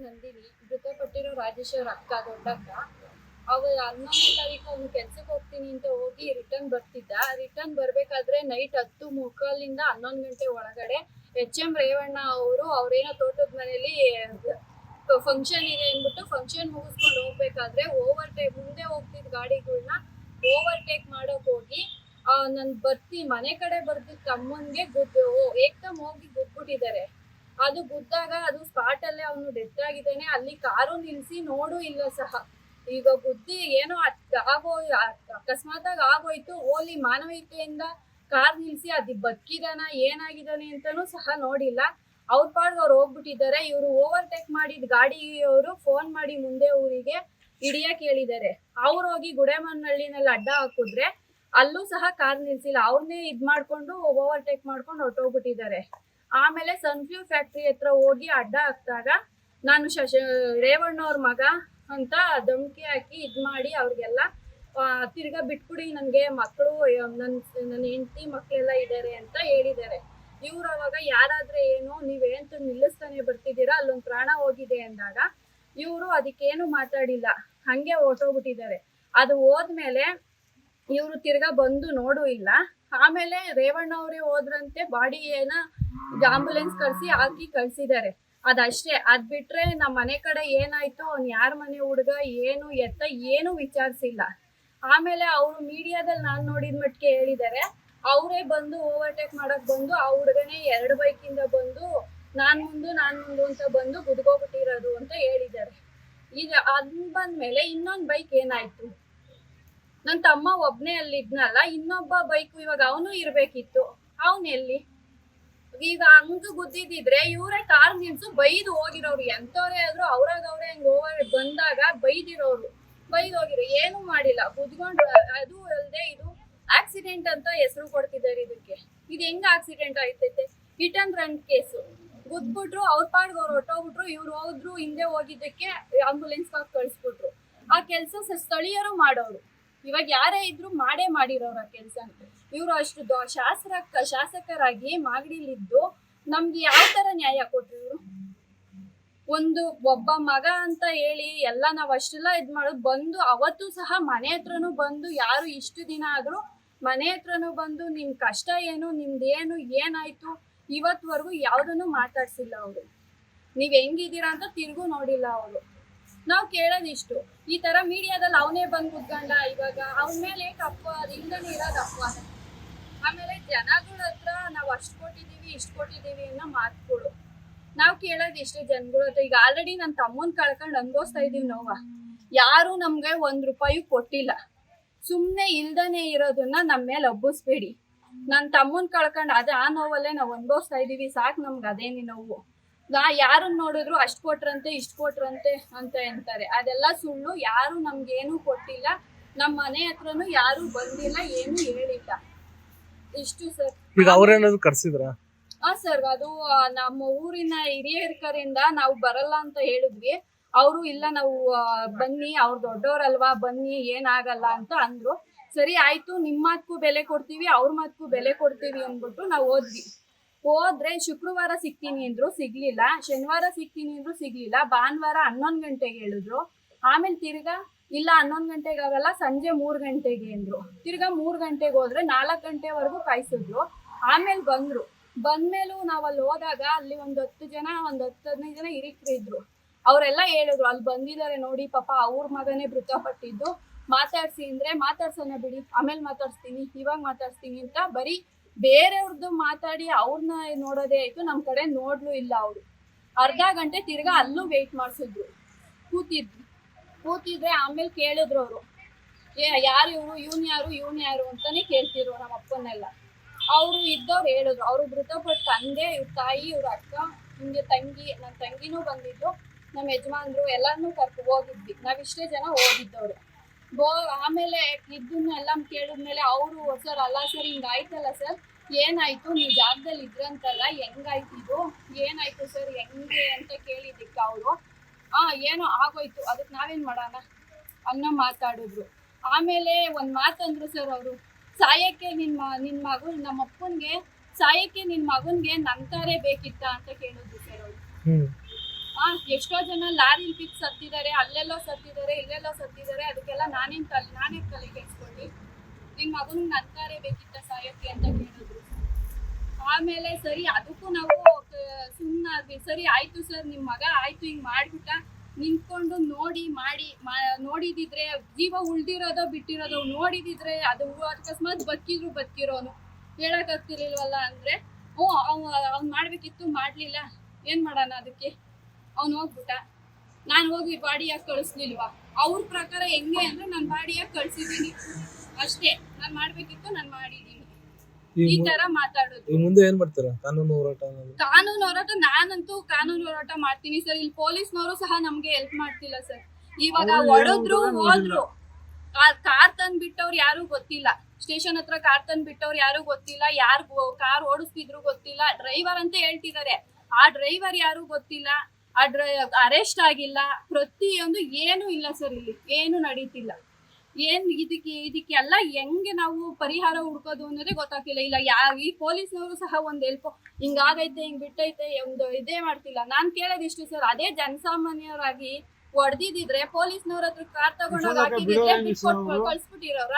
ನಂದಿನಿ, ಮೃತಪಟ್ಟಿರೋ ರಾಜೇಶ್ ಅವ್ರ ಅಕ್ಕ, ದೊಡ್ಡಕ್ಕ. ಅವ್ರು 11ನೇ ತಾರೀಕು ಅವ್ನು ಕೆಲ್ಸಕ್ಕೆ ಹೋಗ್ತೀನಿ ಅಂತ ಹೋಗಿ ರಿಟರ್ನ್ ಬರ್ತಿದ್ದ. ರಿಟರ್ನ್ ಬರ್ಬೇಕಾದ್ರೆ ನೈಟ್ 10:45 11 ಗಂಟೆ ಒಳಗಡೆ HM ರೇವಣ್ಣ ಅವ್ರೇನೋ ತೋಟದ ಮನೆಯಲ್ಲಿ ಫಂಕ್ಷನ್ ಇದೆ ಅಂದ್ಬಿಟ್ಟು ಫಂಕ್ಷನ್ ಮುಗಿಸ್ಕೊಂಡು ಹೋಗ್ಬೇಕಾದ್ರೆ ಮುಂದೆ ಹೋಗ್ತಿದ್ ಗಾಡಿಗಳನ್ನ ಓವರ್ಟೇಕ್ ಮಾಡಕ್ ಹೋಗಿ ನನ್ ಮನೆ ಕಡೆ ಬರ್ತಿದ್ ತಮ್ಮನ್ಗೆ ಏಕ್ದಮ್ ಹೋಗಿ ಗುದ್ಬಿಟ್ಟಿದ್ದಾರೆ. ಅದು ಗುದ್ದಾಗ ಅದು ಸ್ಪಾಟ್ ಅಲ್ಲೇ ಅವನು ಡೆತ್ ಆಗಿದ್ದಾನೆ. ಅಲ್ಲಿ ಕಾರು ನಿಲ್ಸಿ ನೋಡು ಇಲ್ಲ ಸಹ. ಈಗ ಬುದ್ಧಿ ಏನೋ ಅಕಸ್ಮಾತ್ ಆಗೋಯ್ತು. ಓಲಿ ಮಾನವೀಯತೆಯಿಂದ ಕಾರ್ ನಿಲ್ಸಿ ಬದುಕಿದಾನ ಏನಾಗಿದ್ದಾನೆ ಅಂತಾನೂ ಸಹ ನೋಡಿಲ್ಲ. ಅವ್ರ ಪಾಡ್ಗೆ ಅವ್ರು ಹೋಗ್ಬಿಟ್ಟಿದ್ದಾರೆ. ಇವರು ಓವರ್ಟೇಕ್ ಮಾಡಿದ ಗಾಡಿಯವರು ಫೋನ್ ಮಾಡಿ ಮುಂದೆ ಊರಿಗೆ ಹಿಡಿಯಕ್ ಹೇಳಿದ್ದಾರೆ. ಅವ್ರು ಹೋಗಿ ಗುಡೇಮನ್ನಹಳ್ಳಿನಲ್ಲಿ ಅಡ್ಡ ಹಾಕಿದ್ರೆ ಅಲ್ಲೂ ಸಹ ಕಾರ್ ನಿಲ್ಸಿಲ್ಲ. ಅವ್ರನ್ನೇ ಮಾಡ್ಕೊಂಡು ಓವರ್ಟೇಕ್ ಮಾಡ್ಕೊಂಡು ಹೊರಟೋಗ್ಬಿಟ್ಟಿದ್ದಾರೆ. ಆಮೇಲೆ ಸನ್ಫ್ಯೂ ಫ್ಯಾಕ್ಟ್ರಿ ಹತ್ರ ಹೋಗಿ ಅಡ್ಡ ಹಾಕ್ದಾಗ ನಾನು ರೇವಣ್ಣ ಅವ್ರ ಮಗ ಅಂತ ಧಮಕಿ ಹಾಕಿ ಮಾಡಿ ಅವ್ರಿಗೆಲ್ಲ ತಿರ್ಗಾ ಬಿಟ್ಬಿಡಿ, ನನಗೆ ಮಕ್ಕಳು, ನನ್ನ ಹೆಂಡತಿ ಮಕ್ಕಳೆಲ್ಲ ಇದ್ದಾರೆ ಅಂತ ಹೇಳಿದ್ದಾರೆ. ಇವ್ರು ಅವಾಗ ಯಾರಾದ್ರೆ ಏನು, ನೀವೇಂತ ನಿಲ್ಲಿಸ್ತಾನೆ ಬರ್ತಿದ್ದೀರಾ, ಅಲ್ಲೊಂದು ಪ್ರಾಣ ಹೋಗಿದೆ ಅಂದಾಗ ಇವರು ಅದಕ್ಕೇನು ಮಾತಾಡಿಲ್ಲ, ಹಂಗೆ ಹೊರಟೋಗ್ಬಿಟ್ಟಿದ್ದಾರೆ. ಅದು ಹೋದ್ಮೇಲೆ ಇವರು ತಿರ್ಗಾ ಬಂದು ನೋಡು ಇಲ್ಲ. ಆಮೇಲೆ ರೇವಣ್ಣ ಅವರೇ ಹೋದ್ರಂತೆ, ಬಾಡಿ ಆಂಬುಲೆನ್ಸ್ ಹಾಕಿ ಕಳ್ಸಿದ್ದಾರೆ. ಅದಷ್ಟೇ. ಅದ್ ಬಿಟ್ರೆ ನಮ್ಮ ಮನೆ ಕಡೆ ಏನಾಯ್ತು, ಅವ್ನು ಯಾರ ಮನೆ ಹುಡುಗ, ಏನು ಎತ್ತ ಏನು ವಿಚಾರಿಸಿಲ್ಲ. ಆಮೇಲೆ ಅವರು ಮೀಡಿಯಾದಲ್ಲಿ ನಾನು ನೋಡಿದ ಮಟ್ಟಿಗೆ ಹೇಳಿದ್ದಾರೆ, ಅವರೇ ಬಂದು ಓವರ್ಟೇಕ್ ಮಾಡಕ್ ಬಂದು ಆ ಹುಡುಗನೇ 2 ಬೈಕಿಂದ ಬಂದು ನಾನ್ ಮುಂದು ಅಂತ ಬಂದು ಗುದ್ಕೋಬಿಟ್ಟಿರೋದು ಅಂತ ಹೇಳಿದ್ದಾರೆ. ಈಗ ಅದ್ ಬಂದ್ಮೇಲೆ ಇನ್ನೊಂದ್ ಬೈಕ್ ಏನಾಯ್ತು, ನನ್ ತಮ್ಮ ಒಬ್ನೇ ಅಲ್ಲಿ ಇದ್ನಲ್ಲ, ಇನ್ನೊಬ್ಬ ಬೈಕ್ ಇವಾಗ ಅವನು ಇರ್ಬೇಕಿತ್ತು, ಅವನೆಲ್ಲಿ? ಈಗ ಹಂಗ ಗುದ್ದಿದ್ರೆ ಇವ್ರೇ ಕಾರ್ ನಿಲ್ಸು ಬೈದು ಹೋಗಿರೋರು. ಎಂತವ್ರೇ ಆದ್ರೂ ಅವ್ರಾಗವ್ರೆ ಹಂಗ ಬಂದಾಗ ಬೈದು ಹೋಗಿರೋ, ಏನು ಮಾಡಿಲ್ಲ, ಗುದ್ಕೊಂಡು. ಅದು ಅಲ್ಲದೆ ಇದು ಆಕ್ಸಿಡೆಂಟ್ ಅಂತ ಹೆಸರು ಕೊಡ್ತಿದ್ದಾರೆ ಇದಕ್ಕೆ. ಇದು ಹೆಂಗ ಆಕ್ಸಿಡೆಂಟ್ ಆಯ್ತೈತೆ? Hit and run case. ಗುದ್ಬಿಟ್ರು, ಅವ್ರ ಪಾಡ್ಗೆ ಅವ್ರು ಹೊಟ್ಟೋಗ್ಬಿಟ್ರು. ಇವ್ರು ಹೋದ್ರು, ಹಿಂದೆ ಹೋಗಿದ್ದಕ್ಕೆ ಆಂಬುಲೆನ್ಸ್ ಕಳ್ಸ್ಬಿಟ್ರು. ಆ ಕೆಲ್ಸ ಸ್ಥಳೀಯರು ಮಾಡೋರು. ಇವಾಗ ಯಾರೇ ಇದ್ರು ಮಾಡಿರೋರು ಆ ಕೆಲ್ಸ. ಇವ್ರು ಅಷ್ಟು ಶಾಸಕರಾಗಿ ಮಾಗಡಿಲಿದ್ದು ನಮ್ಗೆ ಯಾವ ತರ ನ್ಯಾಯ ಕೊಟ್ರು ಇವ್ರು? ಒಬ್ಬ ಮಗ ಅಂತ ಹೇಳಿ ಎಲ್ಲ ನಾವ್ ಅಷ್ಟೆಲ್ಲ ಮಾಡೋದು ಬಂದು ಅವತ್ತು ಸಹ ಮನೆ ಹತ್ರನೂ ಬಂದು, ಯಾರು ಇಷ್ಟು ದಿನ ಆದ್ರೂ ಮನೆ ಹತ್ರನೂ ಬಂದು ನಿಮ್ ಕಷ್ಟ ಏನು, ನಿಮ್ದೇನು, ಏನಾಯ್ತು ಇವತ್ವರೆಗೂ ಯಾವ್ದನ್ನು ಮಾತಾಡ್ಸಿಲ್ಲ ಅವರು. ನೀವ್ ಹೆಂಗಿದ್ದೀರಾ ಅಂತ ತಿರ್ಗೂ ನೋಡಿಲ್ಲ ಅವರು. ನಾವ್ ಕೇಳೋದಿಷ್ಟು, ಈ ತರ ಮೀಡಿಯಾದಲ್ಲಿ ಅವನೇ ಬಂದ್ ಕುತ್ಕೊಂಡ, ಇವಾಗ ಅವನ ಮೇಲೆ ತಪ್ಪು, ಅದು ಇಲ್ದನೇ ಇರೋದು ಅಪವಾದ. ಆಮೇಲೆ ಜನಗಳ ಹತ್ರ ನಾವ್ ಅಷ್ಟ್ ಕೊಟ್ಟಿದೀವಿ ಇಷ್ಟ್ ಕೊಟ್ಟಿದೀವಿ ಅನ್ನೋ ಮಾತುಗಳು. ನಾವ್ ಕೇಳೋದಿಷ್ಟೇ ಜನಗಳ ಹತ್ರ. ಈಗ ಆಲ್ರೆಡಿ ನನ್ ತಮ್ಮನ್ ಕಳ್ಕೊಂಡ್ ಅನ್ಭವಿಸ್ತಾ ಇದೀವಿ ನೋವ. ಯಾರು ನಮ್ಗೆ ₹1 ಕೊಟ್ಟಿಲ್ಲ. ಸುಮ್ನೆ ಇಲ್ದನೆ ಇರೋದನ್ನ ನಮ್ಮ ಮೇಲೆ ಹಬ್ಬಿಸ್ಬೇಡಿ. ನನ್ ತಮ್ಮನ್ ಕಳ್ಕೊಂಡ್ ಆ ನೋವಲ್ಲೇ ನಾವ್ ಅನ್ಭವಿಸ್ತಾ ಇದೀವಿ. ಸಾಕ್ ನಮ್ಗೆ ಅದೇನಿ ನೋವು. ಯಾರನ್ನ ನೋಡಿದ್ರು ಅಷ್ಟ್ ಕೊಟ್ರಂತೆ ಇಷ್ಟ್ ಕೊಟ್ರಂತೆ ಅಂತ ಅಂತಾರೆ. ಅದೆಲ್ಲ ಸುಳ್ಳು. ಯಾರು ನಮ್ಗೇನು ಕೊಟ್ಟಿಲ್ಲ, ನಮ್ಮ ಮನೆ ಹತ್ರನು ಯಾರು ಬಂದಿಲ್ಲ, ಏನು ಹೇಳಿಲ್ಲ. ಇಷ್ಟು ಸರ್. ಈಗ ಅವ್ರೇನಾದ್ರು ಕರ್ಸಿದ್ರ? ಸರ್, ಅದು ನಮ್ಮ ಊರಿನ ಹಿರಿಯರಿಂದ ನಾವು ಬರಲ್ಲ ಅಂತ ಹೇಳಿದ್ವಿ. ಅವರು ಇಲ್ಲ, ನಾವು ಬನ್ನಿ, ಅವ್ರು ದೊಡ್ಡವರಲ್ವಾ, ಬನ್ನಿ, ಏನಾಗಲ್ಲ ಅಂತ ಅಂದ್ರು. ಸರಿ ಆಯ್ತು, ನಿಮ್ಮ ಮಾತ್ಗೂ ಬೆಲೆ ಕೊಡ್ತೀವಿ, ಅವ್ರ ಮಾತ್ಗೂ ಬೆಲೆ ಕೊಡ್ತೀವಿ ಅಂದ್ಬಿಟ್ಟು ನಾವು ಹೋದ್ರೆ ಶುಕ್ರವಾರ ಸಿಗ್ತೀನಿ ಅಂದ್ರು, ಸಿಗ್ಲಿಲ್ಲ. ಶನಿವಾರ ಸಿಗ್ತೀನಿ ಅಂದ್ರು, ಸಿಗ್ಲಿಲ್ಲ. ಭಾನುವಾರ 11 ಗಂಟೆಗೆ ಹೇಳಿದ್ರು. ಆಮೇಲೆ ತಿರ್ಗಾ ಇಲ್ಲ 11 ಗಂಟೆಗೆ ಆಗಲ್ಲ, ಸಂಜೆ 3 ಗಂಟೆಗೆ ಅಂದ್ರು. ತಿರ್ಗಾ 3 ಗಂಟೆಗೆ ಹೋದ್ರೆ 4 ಗಂಟೆವರೆಗೂ ಕಾಯಿಸಿದ್ರು. ಆಮೇಲೆ ಬಂದ್ಮೇಲೂ ನಾವ್ ಅಲ್ಲಿ ಹೋದಾಗ ಅಲ್ಲಿ ಒಂದು 10-15 ಜನ ಹಿರಿಕರಿದ್ರು. ಅವರೆಲ್ಲ ಹೇಳಿದ್ರು, ಅಲ್ಲಿ ಬಂದಿದ್ದಾರೆ ನೋಡಿ, ಪಾಪ ಅವ್ರ ಮಗನೇ ಮೃತಪಟ್ಟಿದ್ದು, ಮಾತಾಡ್ಸಿ ಅಂದ್ರೆ ಮಾತಾಡ್ಸೋಣ ಬಿಡಿ, ಆಮೇಲೆ ಮಾತಾಡ್ಸ್ತೀನಿ, ಇವಾಗ ಮಾತಾಡ್ಸ್ತೀನಿ ಅಂತ ಬರೀ ಬೇರೆಯವ್ರದ್ದು ಮಾತಾಡಿ ಅವ್ರನ್ನ ನೋಡೋದೇ ಆಯ್ತು. ನಮ್ ಕಡೆ ನೋಡ್ಲು ಇಲ್ಲ ಅವರು. ಅರ್ಧ ಗಂಟೆ ತಿರ್ಗಾ ಅಲ್ಲೂ ವೇಟ್ ಮಾಡಿಸಿದ್ರು. ಕೂತಿದ್ರೆ ಆಮೇಲೆ ಕೇಳಿದ್ರು ಅವರು, ಯಾರು ಇವನು ಯಾರು ಅಂತಾನೆ ಕೇಳ್ತಿದ್ರು ನಮ್ಮ ಅಪ್ಪನ್ನೆಲ್ಲ. ಅವರು ಇದ್ದವ್ರು ಹೇಳಿದ್ರು, ಅವ್ರು ಮೃತಪಟ್ಟ ತಂದೆ, ಇವ್ರ ತಾಯಿ, ಇವ್ರ ಅಕ್ಕ, ಹಿಂಗೆ ತಂಗಿ, ನನ್ನ ತಂಗಿನೂ ಬಂದಿದ್ದು, ನಮ್ಮ ಯಜಮಾನ್ರು ಎಲ್ಲಾನು ಹೋಗಿದ್ವಿ. ನಾವಿಷ್ಟೇ ಜನ ಹೋಗಿದ್ದವ್ರು. ಆಮೇಲೆ ಇದನ್ನೆಲ್ಲ ಕೇಳಿದ್ಮೇಲೆ ಅವರು, ಸರ್ ಅಲ್ಲ ಸರ್, ಹಿಂಗಾಯ್ತಲ್ಲ ಸರ್, ಏನಾಯ್ತು, ನೀವು ಜಾಗದಲ್ಲಿ ಇದ್ರಂತಲ್ಲ, ಹೆಂಗಾಯ್ತು ಇದು, ಏನಾಯ್ತು ಸರ್, ಹೆಂಗೆ ಅಂತ ಕೇಳಿದ್ದಕ್ಕೆ ಅವರು ಏನೋ ಆಗೋಯ್ತು, ಅದಕ್ಕೆ ನಾವೇನ್ ಮಾಡೋಣ ಅನ್ನೋ ಮಾತಾಡಿದ್ರು. ಆಮೇಲೆ ಒಂದ್ ಮಾತಂದ್ರು ಸರ್ ಅವರು, ಸಾಯಕ್ಕೆ ನಿನ್ ಮಗು, ನಮ್ಮ ಅಪ್ಪನ್ಗೆ ಸಾಯಕ್ಕೆ ನಿನ್ ಮಗನ್ಗೆ ನಂತಾರೆ ಬೇಕಿತ್ತ ಅಂತ ಕೇಳಿದ್ರು ಸರ್ ಅವರು. ಎಷ್ಟೋ ಜನ ಲಾರಿ ಬಿದ್ದು ಸತ್ತಿದ್ದಾರೆ, ಅಲ್ಲೆಲ್ಲೋ ಸತ್ತಿದ್ದಾರೆ, ಇಲ್ಲೆಲ್ಲೋ ಸತ್ತಿದ್ದಾರೆ. ಅದಕ್ಕೆಲ್ಲ ನಾನೇ ತಲೆ ಕೆಡಿಸ್ಕೊಳ್ಳಿ? ನಿನ್ ಮಗನಿಗೆ ನಂತಾರೆ ಬೇಕಿತ್ತ ಸಾಯೋಕ್ಕೆ ಅಂತ ಕೇಳಿದ್ರು. ಆಮೇಲೆ ಸರಿ ಅದಕ್ಕೂ ನಾವು ಸುಮ್ಮನಾದ್ವಿ. ಸರಿ ಆಯ್ತು ಸರ್, ನಿಮ್ ಮಗ ಆಯ್ತು ಹಿಂಗ್ ಮಾಡ್ಬಿಟ್ಟ, ನಿಂತ್ಕೊಂಡು ನೋಡಿದಿದ್ರೆ ಜೀವ ಉಳ್ದಿರೋದೋ ಬಿಟ್ಟಿರೋದೋ ನೋಡಿದಿದ್ರೆ ಅದು ಅಕಸ್ಮಾತ್ ಬದುಕಿರೋನು ಹೇಳಕ್ ಆಗ್ತಿರ್ಲಿಲ್ವಲ್ಲ ಅಂದ್ರೆ ಅವ್ನ್ ಮಾಡ್ಬೇಕಿತ್ತು, ಮಾಡ್ಲಿಲ್ಲ, ಏನ್ ಮಾಡೋಣ ಅದಕ್ಕೆ? ಅವ್ನು ಹೋಗ್ಬಿಟ್ಟ, ನಾನು ಹೋಗಿ ಬಾಡಿಯಾಗಿ ಕಳಿಸ್ಲಿಲ್ವಾ? ಅವ್ರ ಪ್ರಕಾರ ಹೆಂಗೆ ಅಂದ್ರೆ ನಾನು ಬಾಡಿಯಾಗಿ ಕಳ್ಸಿದೀನಿ ಅಷ್ಟೇ. ನಾನ್ ಮಾಡ್ಬೇಕಿತ್ತು, ನಾನ್ ಮಾಡಿದೀನಿ. ಈ ತರ ಮಾತಾಡೋದು. ಮುಂದೆ ಏನ್ ಮಾಡ್ತೀರಾ? ಕಾನೂನು ಹೋರಾಟ? ನಾನಂತೂ ಕಾನೂನು ಹೋರಾಟ ಮಾಡ್ತೀನಿ ಸರ್. ಇಲ್ಲಿ ಪೊಲೀಸ್ನವರು ಸಹ ನಮ್ಗೆ ಹೆಲ್ಪ್ ಮಾಡ್ತಿಲ್ಲ ಸರ್. ಇವಾಗ ಹೊಡೆದ್ರು ಹೋದ್ರು, ಕಾರ್ ತಂದ್ ಬಿಟ್ಟವ್ರು ಯಾರು ಗೊತ್ತಿಲ್ಲ, ಸ್ಟೇಷನ್ ಹತ್ರ ಕಾರ್ ತಂದ್ ಬಿಟ್ಟವ್ರು ಯಾರು ಗೊತ್ತಿಲ್ಲ, ಯಾರು ಕಾರ್ ಓಡಿಸ್ತಿದ್ರು ಗೊತ್ತಿಲ್ಲ, ಡ್ರೈವರ್ ಅಂತ ಹೇಳ್ತಿದ್ದಾರೆ. ಆ ಡ್ರೈವರ್ ಯಾರು ಗೊತ್ತಿಲ್ಲ, ಅರೆಸ್ಟ್ ಆಗಿಲ್ಲ, ಪ್ರತಿಯೊಂದು ಏನು ಇಲ್ಲ ಸರ್. ಇಲ್ಲಿ ಏನು ನಡೀತಿಲ್ಲ. ಇದಕ್ಕೆಲ್ಲ ಹೆಂಗೆ ನಾವು ಪರಿಹಾರ ಹುಡ್ಕೋದು ಅನ್ನೋದೇ ಗೊತ್ತಾಗ್ತಿಲ್ಲ. ಇಲ್ಲ ಈ ಪೊಲೀಸ್ನವರು ಸಹ ಒಂದ್ ಹೆಲ್ಪ್, ಹಿಂಗಾಗೈತೆ, ಹಿಂಗ್ ಬಿಟ್ಟೈತೆ, ಒಂದು ಇದೇ ಮಾಡ್ತಿಲ್ಲ. ನಾನ್ ಕೇಳೋದಿಷ್ಟು ಸರ್, ಅದೇ ಜನಸಾಮಾನ್ಯರಾಗಿ ಹೊಡೆದಿದ್ರೆ ಪೊಲೀಸ್ನವ್ರ ಹತ್ರ ಕಾರ್ ತಗೊಂಡೋಗಿ ಹಾಕಿದ್ರೆ ಕಳ್ಸ್ಬಿಟ್ಟಿರೋರ?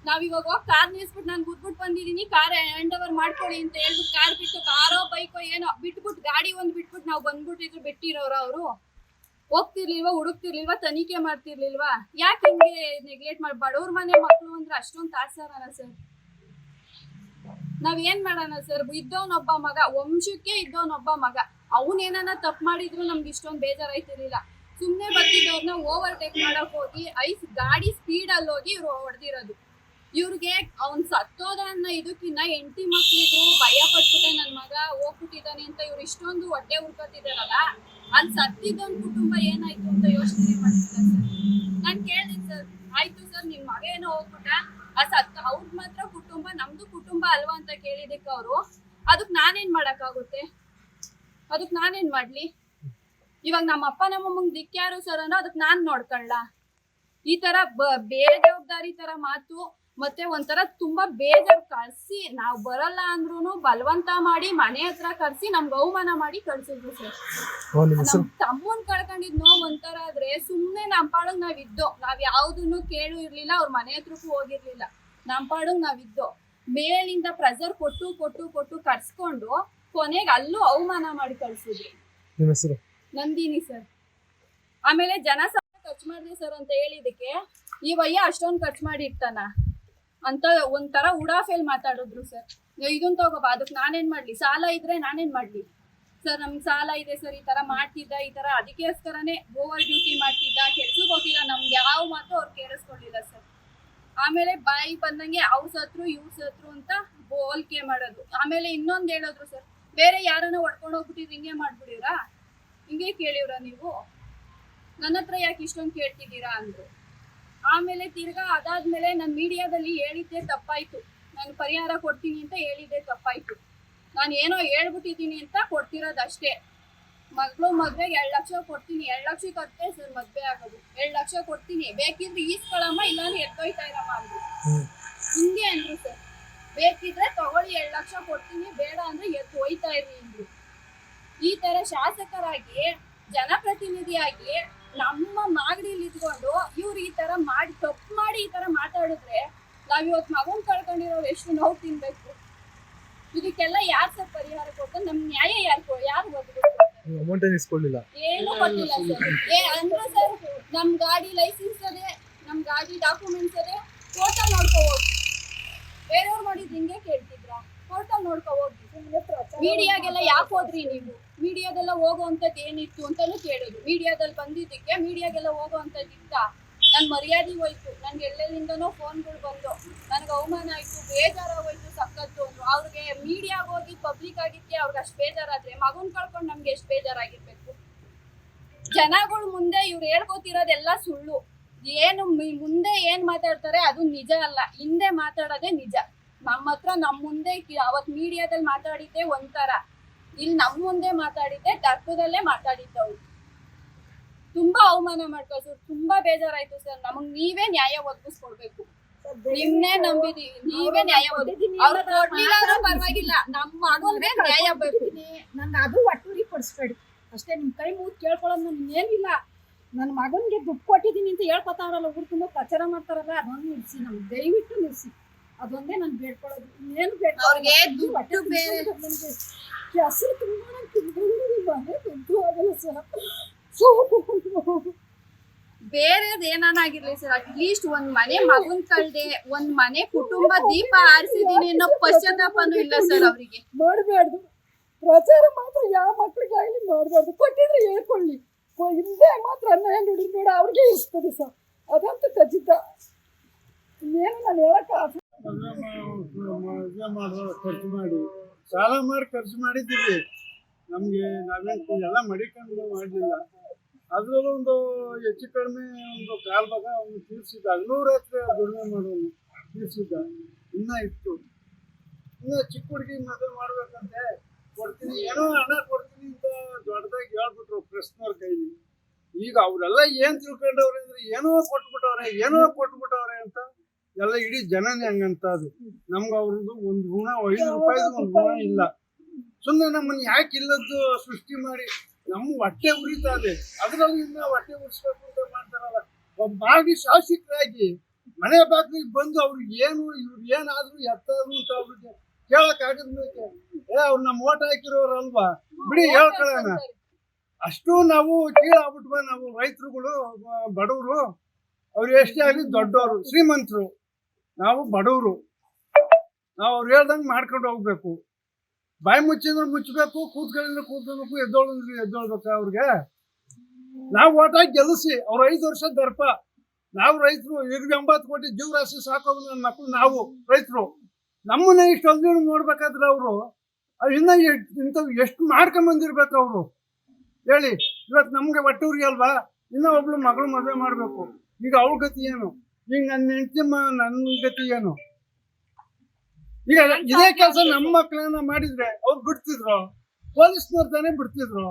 ನಾವಿವಾಗ ಕಾರ್ ನಿಲ್ಸ್ಬಿಟ್ಟು ನಾನು ಗುದ್ಬಿಟ್ಟು ಬಂದಿದೀನಿ, ಕಾರ್ ಹ್ಯಾಂಡ್ ಓವರ್ ಮಾಡ್ಕೊಳ್ಳಿ ಅಂತ ಹೇಳ್ಬಿಟ್ಟು ಕಾರ್ ಬಿಟ್ಟು, ಕಾರೋ ಬೈಕೋ ಏನೋ ಬಿಟ್ಬಿಟ್ಟು, ಗಾಡಿ ಒಂದ್ ಬಿಟ್ಬಿಟ್ಟು ನಾವು ಬಂದ್ಬಿಟ್ಟಿದ್ರು ಬಿಟ್ಟಿರೋರ? ಅವರು ಹೋಗ್ತಿರ್ಲಿಲ್ವಾ, ಹುಡುಕ್ತಿರ್ಲಿಲ್ವಾ, ತನಿಖೆ ಮಾಡ್ತಿರ್ಲಿಲ್ವಾ? ಯಾಕೆ ಹಿಂಗೆ ನೆಗ್ಲೆಕ್ಟ್ ಮಾಡಿ? ಬಡವ್ರ ಮನೆ ಮಕ್ಳು ಅಂದ್ರೆ ಅಷ್ಟೊಂದು ತಾತ್ಸಾರನ ಸರ್? ನಾವ್ ಏನ್ ಮಾಡೋಣ ಸರ್? ಇದ್ದವನೊಬ್ಬ ಮಗ, ವಂಶಕ್ಕೆ ಇದ್ದವನೊಬ್ಬ ಮಗ, ಅವನೇನ ತಪ್ಪು ಮಾಡಿದ್ರು ನಮ್ಗೆ ಇಷ್ಟೊಂದು ಬೇಜಾರಾಯ್ತಿರ್ಲಿಲ್ಲ. ಸುಮ್ನೆ ಬರ್ತಿದ್ದವ್ರನ್ನ ಓವರ್ಟೇಕ್ ಮಾಡಕ್ ಹೋಗಿ ಗಾಡಿ ಸ್ಪೀಡ್ ಅಲ್ಲಿ ಹೋಗಿ ಇವ್ರು ಹೊಡೆದಿರೋದು. ಇವ್ರಿಗೆ ಅವ್ನ್ ಸತ್ತೋದ ಅನ್ನೋ ಇದಕ್ಕಿನ್ನ ಹೆಂಡತಿ ಮಕ್ಳಿದ್ರು ಭಯ ಪಟ್ಬಿಟ್ಟೆ, ನನ್ ಮಗ ಹೋಗ್ಬಿಟ್ಟಿದ್ದಾನೆ ಅಂತ ಇವ್ರು ಇಷ್ಟೊಂದು ಹೊಟ್ಟೆ ಹುಡ್ಕೋತಿದಾರಲ್ಲ, ಅಲ್ಲಿ ಸತ್ತಿದ್ದೊಂದು ಕುಟುಂಬ ಏನಾಯ್ತು ಅಂತ ಯೋಚನೆ ಮಾಡಿಲ್ಲ ಸರ್. ನಾನ್ ಕೇಳ್ದೆ ಸರ್, ಆಯ್ತು ಸರ್ ನಿಮ್ ಮಗ ಏನೋ ಹೋಗ್ಬಿಟ್ಟ, ಅವ್ರದ್ ಮಾತ್ರ ಕುಟುಂಬ, ನಮ್ದು ಕುಟುಂಬ ಅಲ್ವಾ ಅಂತ ಕೇಳಿದಕ್ಕೆ ಅವರು, ಅದಕ್ ನಾನೇನ್ ಮಾಡಕ್ಕಾಗುತ್ತೆ? ಅದಕ್ ನಾನೇನ್ ಮಾಡ್ಲಿ? ಇವಾಗ ನಮ್ಮ ಅಪ್ಪ ನಮ್ಮಮ್ಮಂಗ್ ದಿಕ್ಕ್ಯಾರು ಸರ್ ಅನ್ನೋ ಅದಕ್ ನಾನ್ ನೋಡ್ಕೊಳ್ಳ? ಈ ತರ ಬೇಜವಾಬ್ದಾರಿ ತರ ಮಾತು, ಮತ್ತೆ ಒಂಥರ ತುಂಬಾ ಬೇಜಾರ್. ಕಳ್ಸಿ ನಾವ್ ಬರಲ್ಲ ಅಂದ್ರೂ ಬಲವಂತ ಮಾಡಿ ಮನೆ ಹತ್ರ ಕರ್ಸಿ ನಮ್ಗೆ ಅವಮಾನ ಮಾಡಿ ಕಳ್ಸಿದ್ರು ಸರ್. ನಮ್ ತಮ್ಮನ್ ಕಳ್ಕೊಂಡಿದ್ ನೋವು ಒಂಥರ ಆದ್ರೆ ಸುಮ್ನೆ ನಮ್ ಪಾಡಗ್ ನಾವಿದ್ದೋ, ನಾವ್ ಯಾವ್ದನ್ನು ಕೇಳು ಇರ್ಲಿಲ್ಲ, ಅವ್ರ ಮನೆ ಹತ್ರಕ್ಕೂ ಹೋಗಿರ್ಲಿಲ್ಲ, ನಮ್ ಪಾಡಗ್ ನಾವಿದ್ದೋ. ಮೇಲಿಂದ ಪ್ರೆಸರ್ ಕೊಟ್ಟು ಕೊಟ್ಟು ಕೊಟ್ಟು ಕರ್ಸ್ಕೊಂಡು ಕೊನೆಗೆ ಅಲ್ಲೂ ಅವಮಾನ ಮಾಡಿ ಕಳ್ಸಿದ್ರು. ನಿಮ್ಮ ಹೆಸರು? ನಂದಿನಿ ಸರ್. ಆಮೇಲೆ ಜನಸಂಖ್ಯೆ ಖರ್ಚು ಮಾಡಿದ್ವಿ ಸರ್ ಅಂತ ಹೇಳಿದಕ್ಕೆ ಈ ವಯ್ಯ ಅಷ್ಟೊಂದು ಖರ್ಚು ಮಾಡಿ ಇರ್ತಾನ ಅಂತ ಒಂಥರ ಉಡಾಫೇಲ್ ಮಾತಾಡಿದ್ರು ಸರ್. ಇದನ್ ತಗೋಬಾ, ಅದಕ್ಕೆ ನಾನೇನ್ ಮಾಡ್ಲಿ? ಸಾಲ ಇದ್ರೆ ನಾನೇನ್ ಮಾಡ್ಲಿ ಸರ್? ನಮ್ಗೆ ಸಾಲ ಇದೆ ಸರ್, ಈ ತರ ಮಾಡ್ತಿದ್ದ, ಈ ತರ ಅದಕ್ಕೋಸ್ಕರನೇ ಓವರ್ ಡ್ಯೂಟಿ ಮಾಡ್ತಿದ್ದ, ಕೆಲ್ಸಕ್ಕೆ ಹೋಗಿಲ್ಲ, ನಮ್ಗೆ ಯಾವ ಮಾತು ಅವ್ರು ಕೇಳಿಸ್ಕೊಳ್ಳಿಲ್ಲ ಸರ್. ಆಮೇಲೆ ಬಾಯಿ ಬಂದಂಗೆ ಅವ್ರು ಸತ್ರು ಇವ್ರು ಸತ್ರು ಅಂತ ಹೋಲಿಕೆ ಮಾಡೋದು. ಆಮೇಲೆ ಇನ್ನೊಂದು ಹೇಳಿದ್ರು ಸರ್, ಬೇರೆ ಯಾರನ್ನ ಹೊಡ್ಕೊಂಡು ಹೋಗ್ಬಿಟ್ಟಿದ್ರೆ ಹಿಂಗೆ ಮಾಡ್ಬಿಡಿವ್ರಾ, ಹಿಂಗೆ ಕೇಳಿವ್ರ ನೀವು, ನನ್ನ ಹತ್ರ ಯಾಕೆ ಇಷ್ಟೊಂದು ಕೇಳ್ತಿದ್ದೀರಾ ಅಂದ್ರು. ಆಮೇಲೆ ತಿರ್ಗಾ ಅದಾದ್ಮೇಲೆ ನಾನು ಮೀಡಿಯಾದಲ್ಲಿ ಹೇಳಿದ್ದೆ ತಪ್ಪಾಯ್ತು, ನಾನು ಪರಿಹಾರ ಕೊಡ್ತೀನಿ ಅಂತ ಹೇಳಿದ್ದೆ ತಪ್ಪಾಯ್ತು, ನಾನು ಏನೋ ಹೇಳ್ಬಿಟ್ಟಿದ್ದೀನಿ ಅಂತ ಕೊಡ್ತಿರೋದಷ್ಟೇ. ಮಗಳು ಮದ್ವೆಗೆ 2 ಲಕ್ಷ ಕೊಡ್ತೀನಿ, 2 ಲಕ್ಷಕ್ಕೆ ಅತ್ತೆ ಸರ್ ಮದ್ವೆ ಆಗೋದು, 2 ಲಕ್ಷ ಕೊಡ್ತೀನಿ, ಬೇಕಿದ್ರೆ ಈಸ್ಕೊಳಮ್ಮ, ಇಲ್ಲಾಂದ್ರೆ ಎದ್ದೋಯ್ತಾ ಇರಮ್ಮ ಅಂದ್ರು. ಹಿಂಗೆ ಅಂದ್ರು ಸರ್. ಬೇಕಿದ್ರೆ ತಗೊಳ್ಳಿ 2 ಲಕ್ಷ ಕೊಡ್ತೀನಿ, ಬೇಡ ಅಂದ್ರೆ ಎದ್ದು ಹೋಯ್ತಾ ಇರ್ರಿ ಅಂದ್ರು. ಈ ತರ ಶಾಸಕರಾಗಿ, ಜನಪ್ರತಿನಿಧಿಯಾಗಿ ನಮ್ಮ ಮಾಗಡಿಲಿ ಇದ್ಕೊಂಡು ಇವ್ರು ಈ ತರ ಮಾಡಿ ತಪ್ಪು ಮಾಡಿ ಈ ತರ ಮಾತಾಡಿದ್ರೆ ನಾವ್ ಇವತ್ತು ಮಗನ್ ಕಳ್ಕೊಂಡಿರೋರು ಎಷ್ಟು ನೋವು ತಿನ್ಬೇಕು? ಇದಕ್ಕೆಲ್ಲ ಯಾರು ಸರ್ ಪರಿಹಾರ ಕೊಟ್ಟು ನಮ್ ನ್ಯಾಯ ಯಾರು ಅಮೌಂಟ್ ಇಸ್ಕೊಳ್ಳಿಲ್ಲ, ಏನು ಕೊಟ್ಟಿಲ್ಲ ಸರ್. ಅಂದ್ರೆ ಸರ್ ನಮ್ ಗಾಡಿ ಲೈಸೆನ್ಸ್ ಅದೇ, ನಮ್ ಗಾಡಿ ಡಾಕ್ಯುಮೆಂಟ್ಸ್ ಅದೇ, ಟೋಟಲ್ ನೋಡ್ಕೊ ಹೋಗಿ. ಬೇರೆಯವ್ರು ಮಾಡಿದ್ ಹಿಂಗೆ ಕೇಳ್ತಿದ್ರ? ಟೋಟಲ್ ನೋಡ್ಕೊ ಹೋಗಿ. ಮೀಡಿಯಾಗೆಲ್ಲ ಯಾಕೆ ಹೋದ್ರಿ ನೀವು? ಮೀಡಿಯಾದೆಲ್ಲ ಹೋಗುವಂಥದ್ದು ಏನಿತ್ತು ಅಂತಾನು ಕೇಳೋದು. ಮೀಡಿಯಾದಲ್ಲಿ ಬಂದಿದ್ದಕ್ಕೆ ಮೀಡಿಯಾಗೆಲ್ಲ ಹೋಗುವಂಥದ್ದಿತ್ತ? ನನ್ ಮರ್ಯಾದೆ ಹೋಯ್ತು, ನನ್ಗೆ ಎಲ್ಲೆಲ್ಲಿಂದನೋ ಫೋನ್ಗಳು ಬಂದು ನನ್ಗೆ ಅವಮಾನ ಆಯ್ತು, ಬೇಜಾರಾಗೋಯ್ತು ಸಖತ್ತು. ಅವ್ರಿಗೆ ಮೀಡಿಯಾಗ ಹೋಗಿ ಪಬ್ಲಿಕ್ ಆಗಿದ್ಕೆ ಅವ್ರಿಗೆ ಅಷ್ಟು ಬೇಜಾರಾದ್ರೆ ಮಗನ್ ಕಳ್ಕೊಂಡು ನಮ್ಗೆ ಎಷ್ಟು ಬೇಜಾರಾಗಿರ್ಬೇಕು? ಜನಗಳ ಮುಂದೆ ಇವ್ರು ಹೇಳ್ಕೊತಿರೋದೆಲ್ಲ ಸುಳ್ಳು. ಏನು ಮುಂದೆ ಏನ್ ಮಾತಾಡ್ತಾರೆ ಅದು ನಿಜ ಅಲ್ಲ, ಹಿಂದೆ ಮಾತಾಡೋದೇ ನಿಜ. ನಮ್ಮ ಹತ್ರ ನಮ್ ಮುಂದೆ ಅವತ್ ಮೀಡಿಯಾದಲ್ಲಿ ಮಾತಾಡಿದ್ದೆ ಒಂಥರ, ಇಲ್ಲಿ ನಮ್ ಮುಂದೆ ಮಾತಾಡಿದ್ದೆ ದರ್ಪದಲ್ಲೇ ಮಾತಾಡಿದ್ದವ್ರು. ತುಂಬಾ ಅವಮಾನ ಮಾಡ್ಕೊಳ್ಸು, ತುಂಬಾ ಬೇಜಾರಾಯ್ತು ಸರ್. ನಮಗ್ ನೀವೇ ನ್ಯಾಯ ಒದಗಿಸ್ಕೊಡ್ಬೇಕು. ನಿಮ್ನೆ ನಂಬಿದೀವಿ, ನೀವೇ ನ್ಯಾಯ ಅವ್ರು ಕೊಡ್ಲಿಲ್ಲ ಅಂದ್ರೂ ಪರವಾಗಿಲ್ಲ, ನಮ್ಮ ಮಗನ್ಗೆ ನ್ಯಾಯ ಬೇಕು. ನನ್ನ ಅದು ಒಟ್ಟೂರಿ ಕೊಡಿಸ್ಬೇಡಿ ಅಷ್ಟೇ. ನಿಮ್ಮ ಕೈ ಮುಗಿದು ಕೇಳ್ಕೊಳ್ಳೋದು ನನ್ಗೆ ಏನಿಲ್ಲ. ನನ್ನ ಮಗನಿಗೆ ದುಡ್ಡು ಕೊಟ್ಟಿದ್ದೀನಿ ಅಂತ ಹೇಳ್ಕೊತಾವ್ರಲ್ಲ, ಊರು ತುಂಬ ಪ್ರಚಾರ ಮಾಡ್ತಾರಲ್ಲ, ಅದೊಂದು ನಿಲ್ಲಿಸಿ, ನಮ್ಗೆ ದಯವಿಟ್ಟು ನಿಲ್ಲಿಸಿ. ಅದೊಂದೇ ನಾನು ಬೇಡ್ಕೊಳ್ಳೋದು, ಇನ್ನೇನು ಅವ್ರಿಗೆ ದುಡ್ಡು ಬೇರೆ ಹೆಸರು ತುಂಬ ಮನೆ ದುಡ್ಡು ಆಗಲ್ಲ ಸರ್. ಬೇರೆದ್ ಏನಾಗಿರ್ಲಿ ಸರ್, ಅಟ್ಲೀಸ್ಟ್ ಒಂದ್ ಮನೆ ಮಗನ್ ಕಳ್ದೆ, ಒಂದ್ ಮನೆ ಕುಟುಂಬ ದೀಪ ಆರಿಸಿದೀನಿ ಅನ್ನೋ ಪಶ್ಚಾತ್ತಾಪನೂ ಇಲ್ಲ ಸರ್ ಅವರಿಗೆ. ಮಾಡಬಾರ್ದು ಪ್ರಚಾರ ಮಾತ್ರ ಯಾವ ಮಕ್ಳಿಗಾಗಲಿ ಮಾಡಬಾರ್ದು. ಕೊಟ್ಟಿದ್ರೆ ಹೇಳ್ಕೊಳ್ಳಿ, ಹಿಂದೆ ಮಾತ್ರ ಅನ್ಯಾಯ ನೋಡಿದ್ರೆ ನೋಡ ಅವ್ರಿಗೆ ಇರ್ತದೆ ಸರ್, ಅದಂತೂ ಖಚಿತ. ಇನ್ನೇನು ನಾನು ಹೇಳಕ್ಕ ಖರ್ಚು ಮಾಡಿ ಸಾಲ ಮಾಡಿ ಖರ್ಚು ಮಾಡಿದ್ದೀವಿ. ನಮಗೆ ನಾವೇನು ಎಲ್ಲ ಮಡಿಕೊಂಡು ಮಾಡಲಿಲ್ಲ. ಅದರಲ್ಲೂ ಒಂದು ಹೆಚ್ಚು ಕಡಿಮೆ ಒಂದು ಕಾಲು ಭಾಗ ಅವನು ತೀರಿಸಿದ್ದ, 11 ಎಕರೆ ದುಡಿಮೆ ಮಾಡೋನು ತೀರಿಸಿದ್ದ. ಇನ್ನೂ ಇತ್ತು, ಇನ್ನೂ ಚಿಕ್ಕ ಹುಡುಗಿ ಮದುವೆ ಮಾಡ್ಬೇಕಂತೆ ಕೊಡ್ತೀನಿ, ಏನೋ ಹಣ ಕೊಡ್ತೀನಿ ಅಂತ ದೊಡ್ಡದಾಗಿ ಹೇಳ್ಬಿಟ್ರು ಪ್ರೆಸ್ನವ್ರ ಕೈಲಿ. ಈಗ ಅವರೆಲ್ಲ ಏನು ತಿಳ್ಕೊಂಡವ್ರೆ ಅಂದರೆ ಏನೋ ಕೊಟ್ಬಿಟ್ಟವ್ರೆ ಅಂತ ಎಲ್ಲ ಇಡೀ ಜನನೇ ಹಂಗಂತ. ಅದು ನಮ್ಗೆ ಅವ್ರದ್ದು ಒಂದು ಋಣ 5 ರೂಪಾಯಿದು ಒಂದು ಋಣ ಇಲ್ಲ. ಸುಮ್ಮನೆ ನಮ್ಮನ್ನು ಯಾಕೆ ಇಲ್ಲದ್ದು ಸೃಷ್ಟಿ ಮಾಡಿ ನಮ್ಮ ಹೊಟ್ಟೆ ಉರಿತಾ ಇದೆ. ಅದರಲ್ಲಿ ಇನ್ನ ಹೊಟ್ಟೆ ಉರಿಸ್ಬೇಕು ಅಂತ ಮಾಡ್ತಾರಲ್ಲ. ಒಬ್ಬ ಮಾಡಿ ಶಾಸಕರಾಗಿ ಮನೆ ಬಾಗಿಲಿಗೆ ಬಂದು ಅವ್ರಿಗೆ ಇವ್ರು ಏನಾದ್ರು ಎತ್ತಾದ್ರು ಅಂತ ಅವ್ರಿಗೆ ಕೇಳಕ್ಕಾಗದ್ಮೇಲೆ ಅವ್ರು ನಮ್ಮ ಓಟ್ ಹಾಕಿರೋರಲ್ವಾ ಬಿಡಿ ಹೇಳ್ಕೊಳ್ಳೋಣ. ಅಷ್ಟು ನಾವು ಕೀಳಾಗ್ಬಿಟ್ವ. ನಾವು ರೈತರುಗಳು ಬಡವರು, ಅವ್ರು ಎಷ್ಟೇ ಆಗಲಿ ದೊಡ್ಡವರು ಶ್ರೀಮಂತರು, ನಾವು ಬಡವರು. ನಾವು ಅವ್ರು ಹೇಳ್ದಂಗೆ ಮಾಡ್ಕೊಂಡು ಹೋಗ್ಬೇಕು. ಬಾಯಿ ಮುಚ್ಚಿದ್ರೆ ಮುಚ್ಚಬೇಕು, ಕೂತ್ಕೊಂಡಿದ್ರೆ ಕೂತ್ಕೋಬೇಕು, ಎದ್ದೊಳ್ಬೇಕು. ಅವ್ರಿಗೆ ನಾವು ಓಟ್ ಹಾಕಿ ಗೆಲ್ಲಿಸಿ ಅವ್ರು 5 ವರ್ಷ ದರ್ಪ. ನಾವು ರೈತರು, ಈಗ 80 ಕೋಟಿ ಜೀವರಾಶಿ ಸಾಕೋದು ನನ್ನ ಮಕ್ಕಳು. ನಾವು ರೈತರು, ನಮ್ಮನ್ನ ಇಷ್ಟೊಂದು ನೋಡ್ಬೇಕಾದ್ರೆ ಅವರು ಇನ್ನ ಇಂಥವು ಎಷ್ಟು ಮಾಡ್ಕೊಂಬಂದಿರ್ಬೇಕು ಅವರು ಹೇಳಿ. ಇವತ್ತು ನಮ್ಗೆ ಒಟ್ಟೂರಿಗೆ ಅಲ್ವಾ, ಇನ್ನೂ ಒಬ್ಳು ಮಗಳು ಮದುವೆ ಮಾಡಬೇಕು. ಈಗ ಅವ್ರ ಗತಿ ಏನು? ಈಗ ನನ್ನ ಹೆಂಡತಿ ನನ್ನ ಗತಿ ಏನು? ಈಗ ಇದೇ ಕೆಲಸ ನಮ್ಮ ಮಕ್ಕಳನ್ನ ಮಾಡಿದ್ರೆ ಅವ್ರು ಬಿಡ್ತಿದ್ರು, ಪೊಲೀಸ್ನವ್ರು ತಾನೇ ಬಿಡ್ತಿದ್ರು.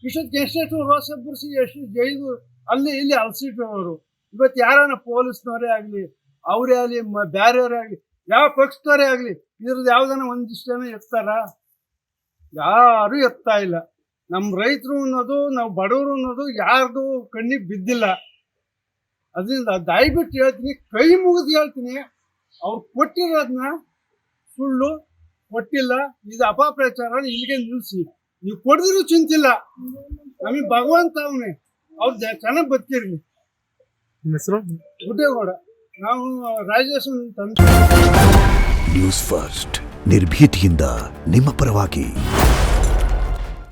ಇಷ್ಟೊತ್ತಿಗೆ ಎಷ್ಟೆಷ್ಟು ರೋಷ ಬುರ್ಸಿ ಎಷ್ಟು ಜೈಲು ಅಲ್ಲಿ ಇಲ್ಲಿ ಅಲ್ಸಿಟ್ರು ಅವರು. ಇವತ್ತು ಯಾರನ್ನ ಪೊಲೀಸ್ನವರೇ ಆಗಲಿ, ಅವರೇ ಆಗಲಿ, ಬೇರೆಯವರೇ ಆಗಲಿ, ಯಾವ ಪಕ್ಷದವರೇ ಆಗಲಿ, ಇದ್ರದ್ದು ಯಾವ್ದಾನ ಒಂದಿಷ್ಟು ಜನ ಎತ್ತಾರ? ಯಾರೂ ಎತ್ತಾ ಇಲ್ಲ. ನಮ್ಮ ರೈತರು ಅನ್ನೋದು, ನಾವು ಬಡವರು ಅನ್ನೋದು ಯಾರ್ದು ಕಣ್ಣಿಗೆ ಬಿದ್ದಿಲ್ಲ. ಅದರಿಂದ ದಯವಿಟ್ಟು ಹೇಳ್ತೀನಿ, ಕೈ ಮುಗಿದು ಹೇಳ್ತೀನಿ, ಅವ್ರು ಕೊಟ್ಟಿರೋದನ್ನ ಸುಳ್ಳು ಕೊಟ್ಟಿಲ್ಲ, ಇದು ಅಪಪ್ರಚಾರ, ಇಲ್ಲಿಗೆ ನಿಲ್ಲಿಸಿ. ನೀವು ಕೊಡಿದ್ರು ಚಿಂತಿಲ್ಲ, ನಮಗೆ ಭಗವಂತ ಅವನೇ, ಅವ್ರು ಚೆನ್ನಾಗಿ ಬದುಕಿರ್ಲಿ. ನಿಮ್ಮ ಹೆಸರು? ಗುಡ್ಡೇಗೌಡ. ನಾವು ರಾಜೇಶ್ ತಂದೆ. ನ್ಯೂಸ್ ಫಸ್ಟ್ ನಿರ್ಭೀತಿಯಿಂದ ನಿಮ್ಮ ಪರವಾಗಿ.